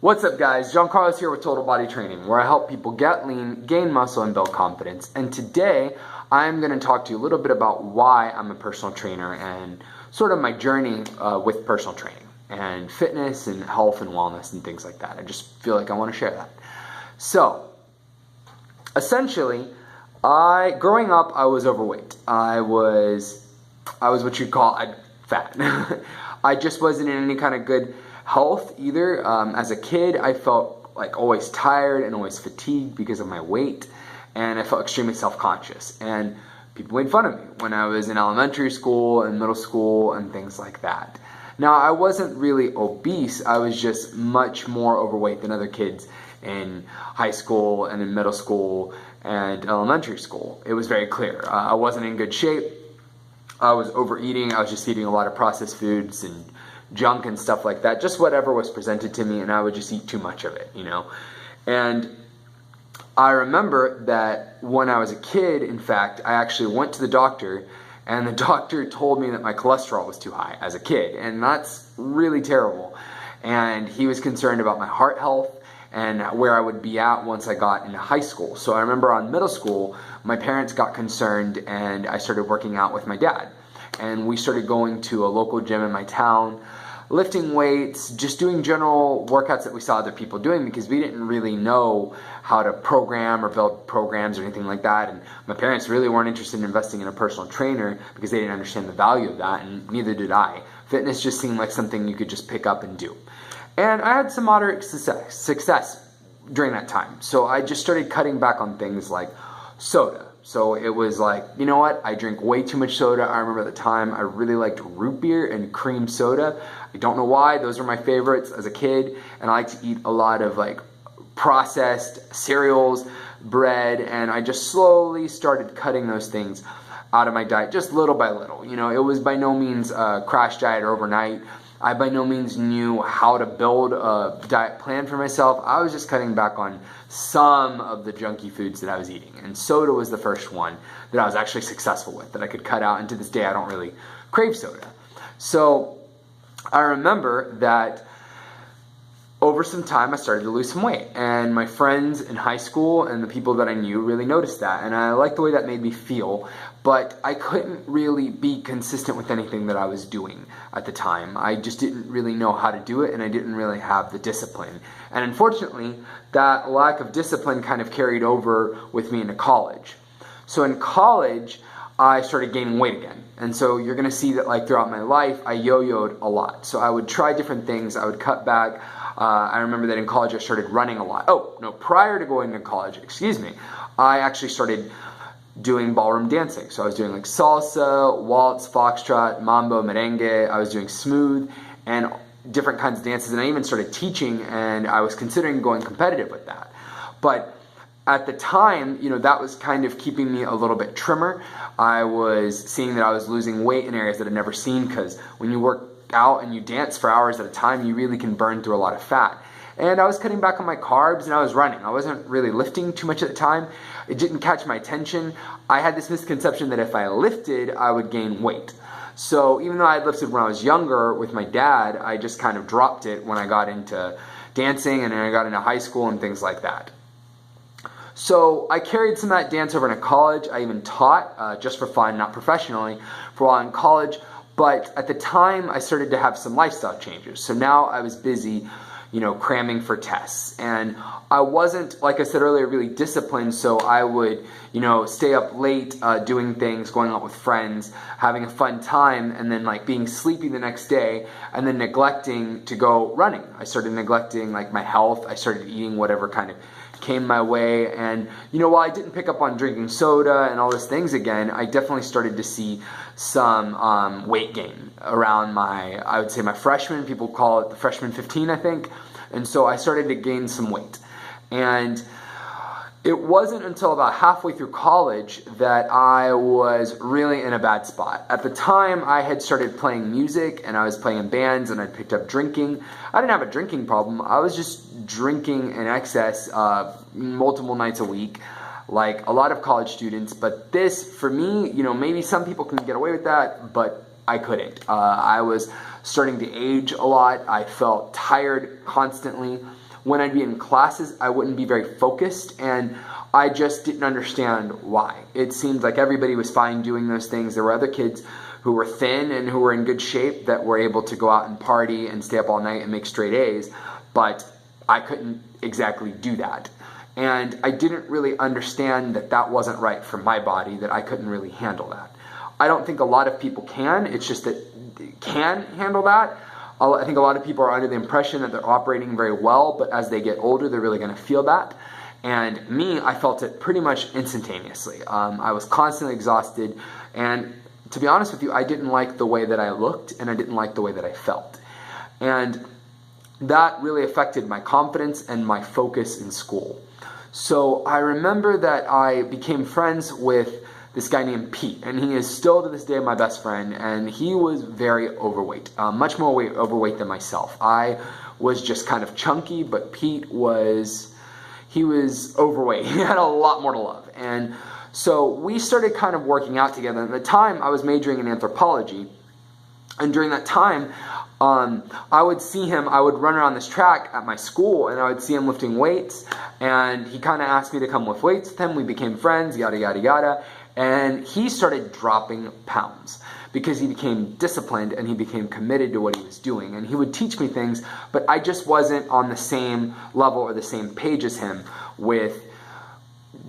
What's up guys, John Carlos here with Total Body Training, where I help people get lean, gain muscle, and build confidence. And today, I'm going to talk to you a little bit about why I'm a personal trainer and sort of my journey with personal training and fitness and health and wellness and things like that. I just feel like I want to share that. So, essentially, growing up, I was overweight. I was what you'd call fat. I just wasn't in any kind of good health either. As a kid, I felt like always tired and always fatigued because of my weight, and I felt extremely self-conscious. And people made fun of me when I was in elementary school and middle school and things like that. Now, I wasn't really obese. I was just much more overweight than other kids in high school and in middle school and elementary school. It was very clear. I wasn't in good shape. I was overeating. I was just eating a lot of processed foods and junk and stuff like that, just whatever was presented to me, and I would just eat too much of it, you know. And I remember that when I was a kid, in fact, I actually went to the doctor, and the doctor told me that my cholesterol was too high as a kid, and that's really terrible. And he was concerned about my heart health and where I would be at once I got into high school. So I remember on middle school, my parents got concerned, and I started working out with my dad. And we started going to a local gym in my town, lifting weights, just doing general workouts that we saw other people doing, because we didn't really know how to program or build programs or anything like that. And my parents really weren't interested in investing in a personal trainer because they didn't understand the value of that, and neither did I. Fitness just seemed like something you could just pick up and do. And I had some moderate success during that time. So I just started cutting back on things like soda. So it was like, you know what, I drink way too much soda. I remember at the time I really liked root beer and cream soda. I don't know why, those were my favorites as a kid. And I like to eat a lot of like processed cereals, bread, and I just slowly started cutting those things out of my diet, just little by little. You know, it was by no means a crash diet overnight. I by no means knew how to build a diet plan for myself. I was just cutting back on some of the junky foods that I was eating. And soda was the first one that I was actually successful with, that I could cut out. And to this day, I don't really crave soda. So I remember that over some time, I started to lose some weight. And my friends in high school and the people that I knew really noticed that. And I liked the way that made me feel. But I couldn't really be consistent with anything that I was doing at the time. I just didn't really know how to do it, and I didn't really have the discipline. And unfortunately, that lack of discipline kind of carried over with me into college. So in college, I started gaining weight again. And so you're going to see that like throughout my life, I yo-yoed a lot. So I would try different things. I would cut back. I remember that in college, I started running a lot. Oh, no, prior to going to college, I actually started doing ballroom dancing. So I was doing like salsa, waltz, foxtrot, mambo, merengue. I was doing smooth and different kinds of dances. And I even started teaching, and I was considering going competitive with that. But at the time, you know, that was kind of keeping me a little bit trimmer. I was seeing that I was losing weight in areas that I'd never seen, because when you work out and you dance for hours at a time, you really can burn through a lot of fat. And I was cutting back on my carbs, and I was running. I wasn't really lifting too much at the time. It didn't catch my attention. I had this misconception that if I lifted, I would gain weight. So even though I had lifted when I was younger with my dad, I just kind of dropped it when I got into dancing and then I got into high school and things like that. So I carried some of that dance over into college. I even taught just for fun, not professionally, for a while in college. But at the time, I started to have some lifestyle changes. So now I was busy, you know, cramming for tests. And I wasn't, like I said earlier, really disciplined. So I would, you know, stay up late doing things, going out with friends, having a fun time, and then like being sleepy the next day, and then neglecting to go running. I started neglecting like my health. I started eating whatever kind of came my way. And you know, while I didn't pick up on drinking soda and all those things again, I definitely started to see some weight gain around my, I would say my freshman, people call it the freshman 15, I think. And so I started to gain some weight. And it wasn't until about halfway through college that I was really in a bad spot. At the time, I had started playing music, and I was playing in bands, and I picked up drinking. I didn't have a drinking problem. I was just drinking in excess multiple nights a week, like a lot of college students. But this, for me, you know, maybe some people can get away with that, but I couldn't. I was starting to age a lot. I felt tired constantly. When I'd be in classes, I wouldn't be very focused, and I just didn't understand why. It seemed like everybody was fine doing those things. There were other kids who were thin and who were in good shape that were able to go out and party and stay up all night and make straight A's, but I couldn't exactly do that. And I didn't really understand that that wasn't right for my body, that I couldn't really handle that. I don't think a lot of people can. It's just that can handle that. I think a lot of people are under the impression that they're operating very well, but as they get older, they're really going to feel that. And me, I felt it pretty much instantaneously. I was constantly exhausted, and to be honest with you, I didn't like the way that I looked, and I didn't like the way that I felt. And that really affected my confidence and my focus in school. So I remember that I became friends with this guy named Pete, and he is still to this day my best friend, and he was very overweight, much more overweight than myself. I was just kind of chunky, but Pete was overweight. He had a lot more to love. And so we started kind of working out together. At the time, I was majoring in anthropology, and during that time, I would see him, I would run around this track at my school, and I would see him lifting weights, and he kind of asked me to come lift weights with him. We became friends, yada, yada, yada. And he started dropping pounds because he became disciplined and he became committed to what he was doing. And he would teach me things, but I just wasn't on the same level or the same page as him with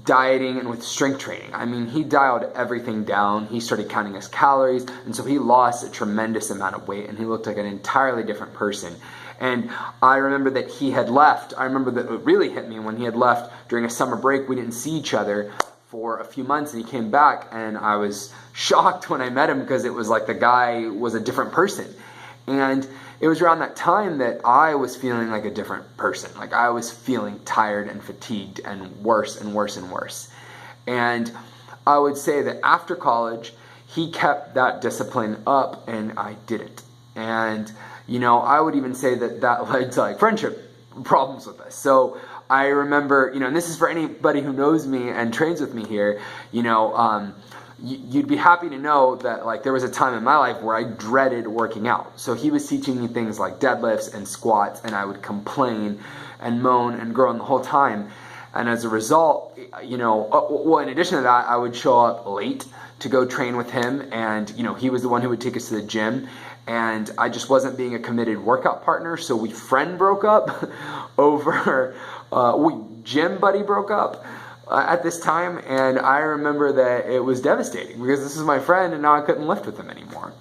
dieting and with strength training. I mean, he dialed everything down. He started counting his calories, and so he lost a tremendous amount of weight, and he looked like an entirely different person. And I remember that he had left. I remember that it really hit me when he had left during a summer break. We didn't see each other for a few months, and he came back, and I was shocked when I met him because it was like the guy was a different person. And it was around that time that I was feeling like a different person. Like I was feeling tired and fatigued and worse and worse and worse. And I would say that after college, he kept that discipline up and I didn't. And, you know, I would even say that that led to like friendship problems with us. So I remember, you know, and this is for anybody who knows me and trains with me here, you know, you'd be happy to know that like there was a time in my life where I dreaded working out. So he was teaching me things like deadlifts and squats, and I would complain and moan and groan the whole time. And as a result, you know, well, in addition to that, I would show up late to go train with him, and you know, he was the one who would take us to the gym, and I just wasn't being a committed workout partner. So we friend broke up over, gym buddy broke up at this time, and I remember that it was devastating because this is my friend and now I couldn't lift with him anymore.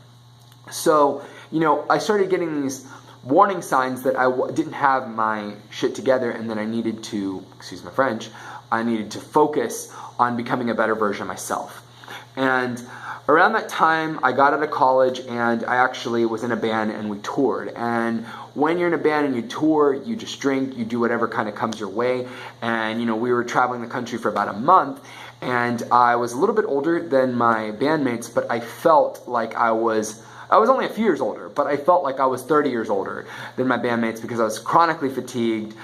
So, you know, I started getting these warning signs that I didn't have my shit together and that I needed to, excuse my French, I needed to focus on becoming a better version of myself. And around that time, I got out of college and I actually was in a band and we toured. And when you're in a band and you tour, you just drink, you do whatever kind of comes your way. And, you know, we were traveling the country for about a month, and I was a little bit older than my bandmates, but I felt like I was only a few years older, but I felt like I was 30 years older than my bandmates because I was chronically fatigued,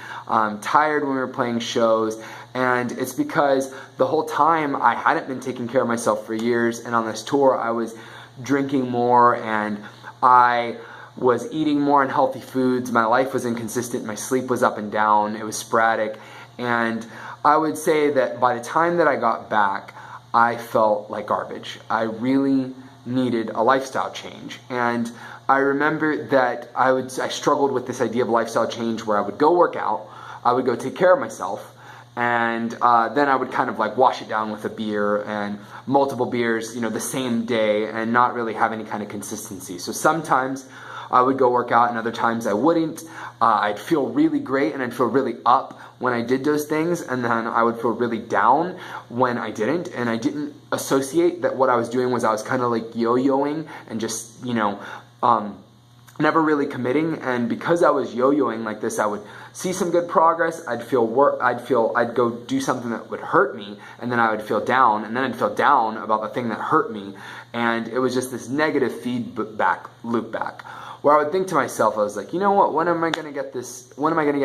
tired when we were playing shows. And it's because the whole time I hadn't been taking care of myself for years, and on this tour I was drinking more and I was eating more unhealthy foods. My life was inconsistent, my sleep was up and down, it was sporadic, and I would say that by the time that I got back, I felt like garbage. I really needed a lifestyle change. And I remember that I struggled with this idea of lifestyle change where I would go work out, I would go take care of myself, and then I would kind of like wash it down with a beer and multiple beers, you know, the same day, and not really have any kind of consistency. So sometimes I would go work out and other times I wouldn't. I'd feel really great and I'd feel really up when I did those things, and then I would feel really down when I didn't. And I didn't associate that what I was doing was I was kind of like yo-yoing and just, you know, never really committing. And because I was yo-yoing like this, I would see some good progress, I'd go do something that would hurt me, and then I would feel down, and then I'd feel down about the thing that hurt me, and it was just this negative feedback loop back, where I would think to myself, I was like, you know what, when am I going to get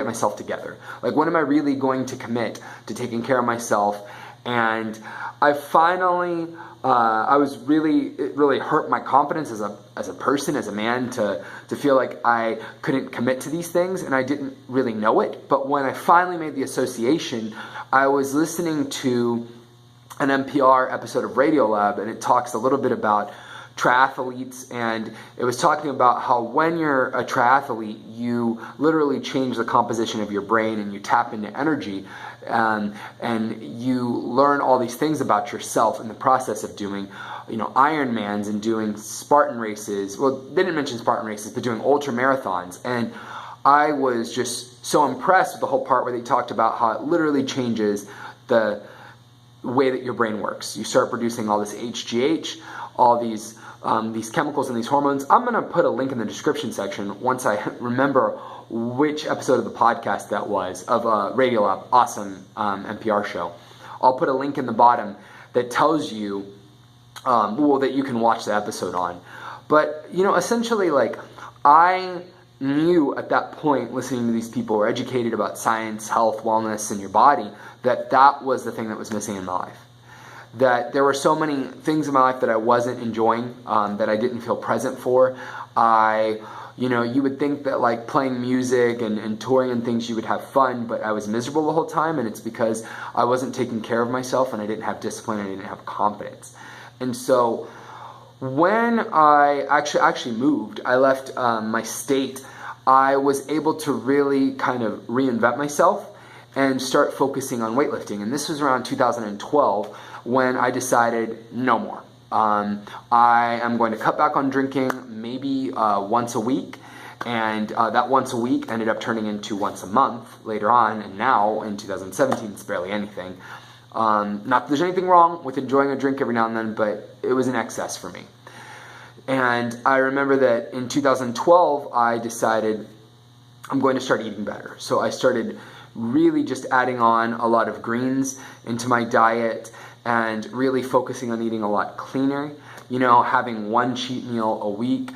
myself together? Like, when am I really going to commit to taking care of myself And I finally, it really hurt my confidence as a person, as a man, to feel like I couldn't commit to these things, and I didn't really know it. But when I finally made the association, I was listening to an NPR episode of Radiolab, and it talks a little bit about triathletes, and it was talking about how when you're a triathlete, you literally change the composition of your brain and you tap into energy, and you learn all these things about yourself in the process of doing, Ironmans and doing Spartan races. Well, they didn't mention Spartan races, but doing ultra marathons. And I was just so impressed with the whole part where they talked about how it literally changes the way that your brain works. You start producing all this HGH, all these chemicals and these hormones. I'm going to put a link in the description section once I remember which episode of the podcast that was, of Radiolab, awesome NPR show. I'll put a link in the bottom that tells you, that you can watch the episode on. But, essentially, I knew at that point, listening to these people who are educated about science, health, wellness, and your body, that was the thing that was missing in my life. That there were so many things in my life that I wasn't enjoying, that I didn't feel present for. You would think that playing music and touring and things, you would have fun, but I was miserable the whole time, and it's because I wasn't taking care of myself, and I didn't have discipline, and I didn't have confidence. And so when I actually moved, I left my state, I was able to really kind of reinvent myself and start focusing on weightlifting. And this was around 2012 when I decided no more. I am going to cut back on drinking maybe once a week. And that once a week ended up turning into once a month later on. And now in 2017, it's barely anything. Not that there's anything wrong with enjoying a drink every now and then, but it was an excess for me. And I remember that in 2012, I decided I'm going to start eating better. So I started really just adding on a lot of greens into my diet and really focusing on eating a lot cleaner, having one cheat meal a week.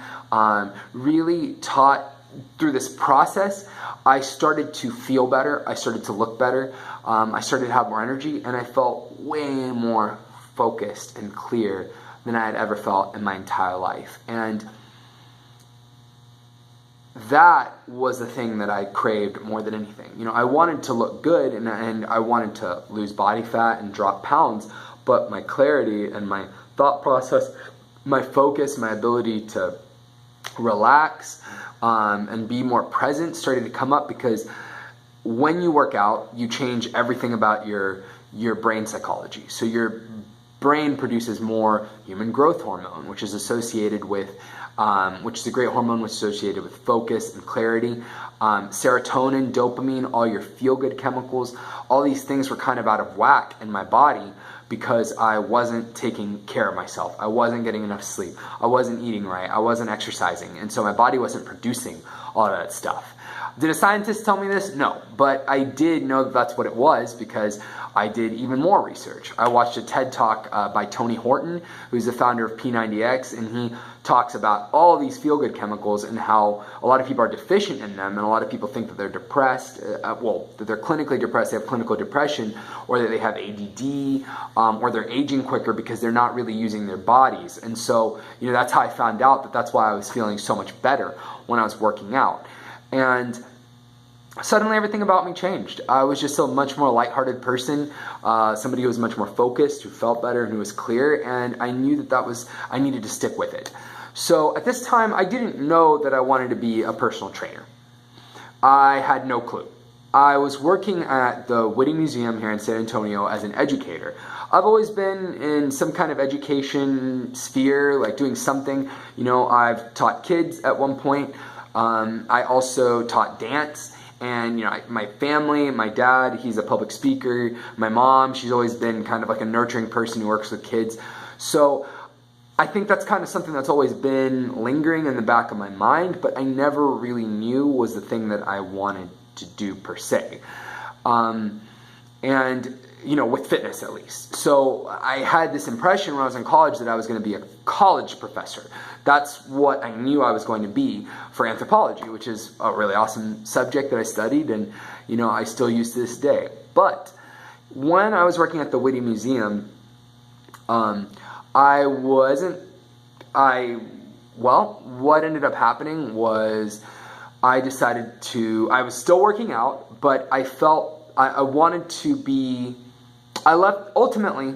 Really taught through this process, I started to feel better, I started to look better, I started to have more energy, and I felt way more focused and clear than I had ever felt in my entire life. And that was the thing that I craved more than anything. I wanted to look good, and I wanted to lose body fat and drop pounds, but my clarity and my thought process, my focus, my ability to relax and be more present started to come up, because when you work out, you change everything about your brain psychology. So your brain produces more human growth hormone, which is associated with, which is a great hormone associated with focus and clarity. Serotonin, dopamine, all your feel-good chemicals, all these things were kind of out of whack in my body because I wasn't taking care of myself. I wasn't getting enough sleep. I wasn't eating right. I wasn't exercising. And so my body wasn't producing all of that stuff. Did a scientist tell me this? No. But I did know that that's what it was, because I did even more research. I watched a TED Talk by Tony Horton, who's the founder of P90X, and he talks about all these feel-good chemicals and how a lot of people are deficient in them, and a lot of people think that they're depressed, that they're clinically depressed, they have clinical depression, or that they have ADD, or they're aging quicker because they're not really using their bodies. And so, that's how I found out that that's why I was feeling so much better when I was working out. And suddenly everything about me changed. I was just a much more lighthearted person, somebody who was much more focused, who felt better, and who was clear, and I knew that I needed to stick with it. So at this time, I didn't know that I wanted to be a personal trainer. I had no clue. I was working at the Whitty Museum here in San Antonio as an educator. I've always been in some kind of education sphere, like doing something. I've taught kids at one point. I also taught dance. And, my family, my dad, he's a public speaker. My mom, she's always been kind of like a nurturing person who works with kids. So I think that's kind of something that's always been lingering in the back of my mind, but I never really knew was the thing that I wanted to do per se. With fitness at least. So I had this impression when I was in college that I was going to be a college professor. That's what I knew I was going to be for anthropology, which is a really awesome subject that I studied and, I still use to this day. But when I was working at the Whitty Museum, what ended up happening was I was still working out, but I felt I wanted to be, ultimately,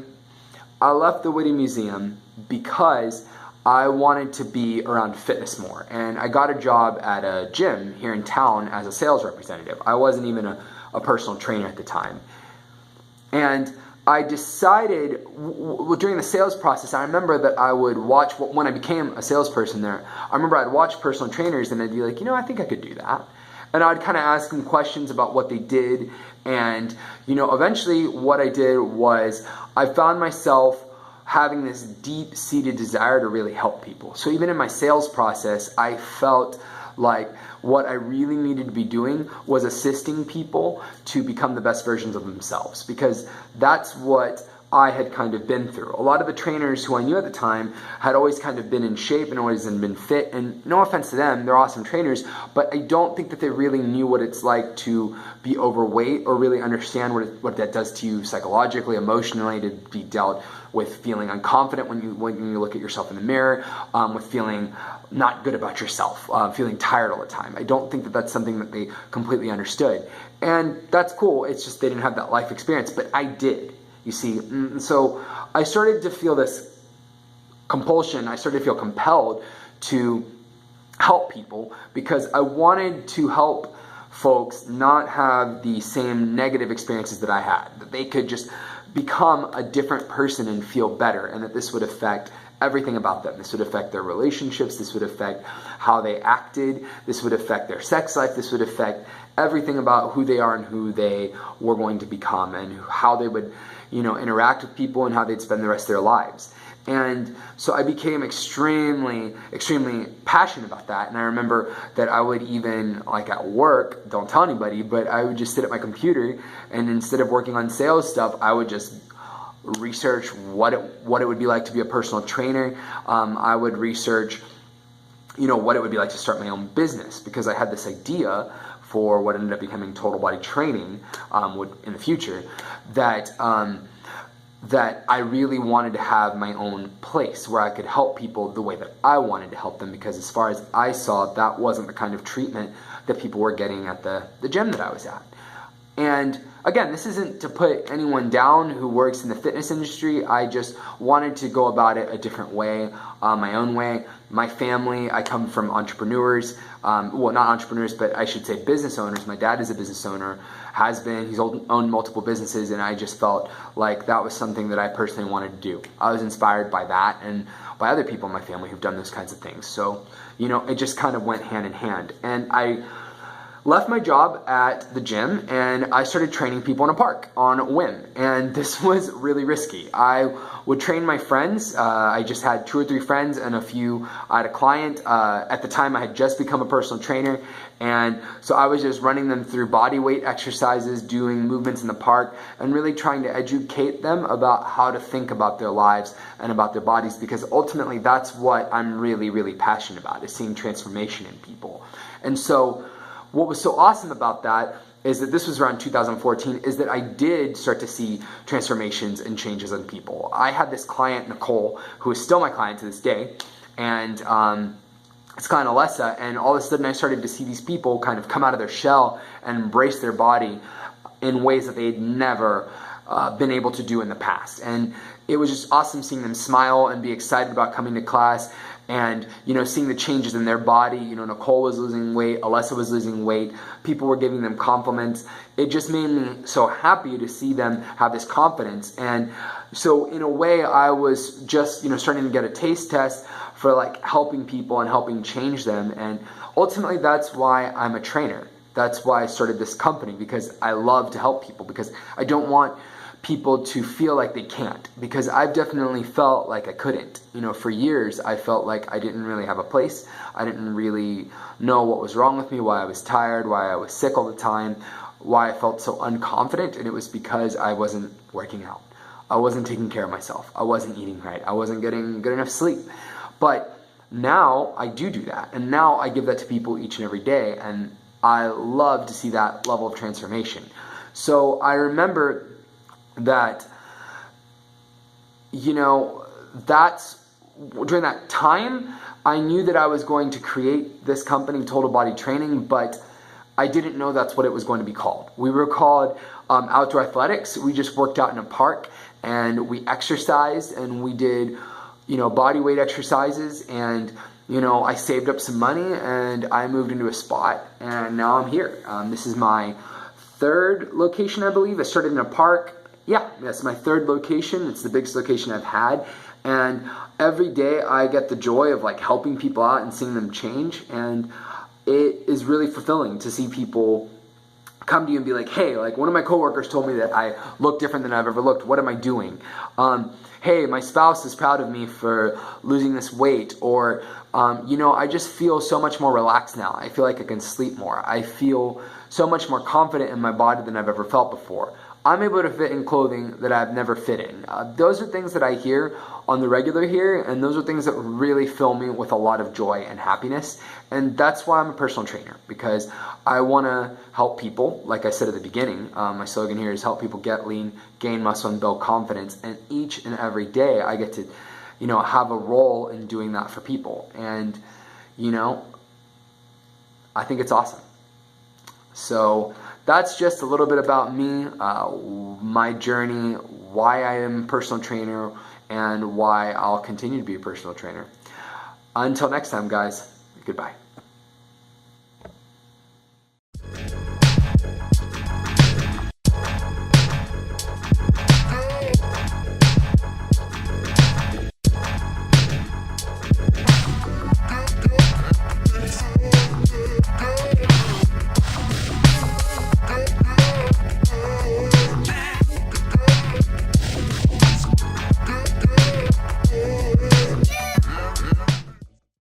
I left the Whitty Museum because I wanted to be around fitness more. And I got a job at a gym here in town as a sales representative. I wasn't even a personal trainer at the time. And I decided, during the sales process, I remember that I would watch, when I became a salesperson there, I remember I'd watch personal trainers and I'd be like, I think I could do that. And I'd kind of ask them questions about what they did. And, eventually what I did was I found myself having this deep-seated desire to really help people. So even in my sales process, I felt like what I really needed to be doing was assisting people to become the best versions of themselves, because that's what I had kind of been through. A lot of the trainers who I knew at the time had always kind of been in shape and always been fit, and no offense to them, they're awesome trainers, but I don't think that they really knew what it's like to be overweight or really understand what that does to you psychologically, emotionally, to be dealt with feeling unconfident when you look at yourself in the mirror, with feeling not good about yourself, feeling tired all the time. I don't think that that's something that they completely understood. And that's cool, it's just they didn't have that life experience, but I did. You see, so I started to feel this compulsion, I started to feel compelled to help people because I wanted to help folks not have the same negative experiences that I had, that they could just become a different person and feel better, and that this would affect everything about them. This would affect their relationships, this would affect how they acted, this would affect their sex life, this would affect everything about who they are and who they were going to become, and how they would interact with people and how they'd spend the rest of their lives. And so I became extremely, extremely passionate about that. And I remember that I would even, like at work, don't tell anybody, but I would just sit at my computer, and instead of working on sales stuff, I would just research what it would be like to be a personal trainer. I would research, what it would be like to start my own business, because I had this idea for what ended up becoming Total Body Training in the future, that I really wanted to have my own place where I could help people the way that I wanted to help them, because as far as I saw, that wasn't the kind of treatment that people were getting at the gym that I was at. And again, this isn't to put anyone down who works in the fitness industry. I just wanted to go about it a different way, my own way. My family, I come from entrepreneurs, well, not entrepreneurs, but I should say business owners. My dad is a business owner, he's owned multiple businesses, and I just felt like that was something that I personally wanted to do. I was inspired by that and by other people in my family who've done those kinds of things. So, it just kind of went hand in hand. And I left my job at the gym and I started training people in a park on a whim. And this was really risky. I would train my friends. I just had 2 or 3 friends and I had a client. At the time I had just become a personal trainer. And so I was just running them through body weight exercises, doing movements in the park, and really trying to educate them about how to think about their lives and about their bodies, because ultimately that's what I'm really, really passionate about, is seeing transformation in people. And so what was so awesome about that is that this was around 2014, is that I did start to see transformations and changes in people. I had this client, Nicole, who is still my client to this day, and it's client Alessa, and all of a sudden I started to see these people kind of come out of their shell and embrace their body in ways that they'd never been able to do in the past. And it was just awesome seeing them smile and be excited about coming to class, and seeing the changes in their body. Nicole was losing weight, Alessa was losing weight, people were giving them compliments. It just made me so happy to see them have this confidence. And so in a way I was just starting to get a taste test for like helping people and helping change them. And ultimately that's why I'm a trainer. That's why I started this company, because I love to help people, because I don't want people to feel like they can't, because I've definitely felt like I couldn't. For years I felt like I didn't really have a place. I didn't really know what was wrong with me, why I was tired, why I was sick all the time, why I felt so unconfident, and it was because I wasn't working out. I wasn't taking care of myself. I wasn't eating right. I wasn't getting good enough sleep. But now I do that, and now I give that to people each and every day, and I love to see that level of transformation. So I remember that, that's during that time, I knew that I was going to create this company, Total Body Training, but I didn't know that's what it was going to be called. We were called Outdoor Athletics. We just worked out in a park and we exercised and we did, body weight exercises, and, I saved up some money and I moved into a spot, and now I'm here. This is my third location, I believe. I started in a park. Yeah, that's my third location. It's the biggest location I've had. And every day I get the joy of like helping people out and seeing them change. And it is really fulfilling to see people come to you and be like, hey, like one of my coworkers told me that I look different than I've ever looked. What am I doing? Hey, my spouse is proud of me for losing this weight. Or, I just feel so much more relaxed now. I feel like I can sleep more. I feel so much more confident in my body than I've ever felt before. I'm able to fit in clothing that I've never fit in. Those are things that I hear on the regular here, and those are things that really fill me with a lot of joy and happiness. And that's why I'm a personal trainer, because I want to help people. Like I said at the beginning, my slogan here is help people get lean, gain muscle, and build confidence. And each and every day I get to, have a role in doing that for people. And, I think it's awesome. So that's just a little bit about me, my journey, why I am a personal trainer, and why I'll continue to be a personal trainer. Until next time, guys, goodbye.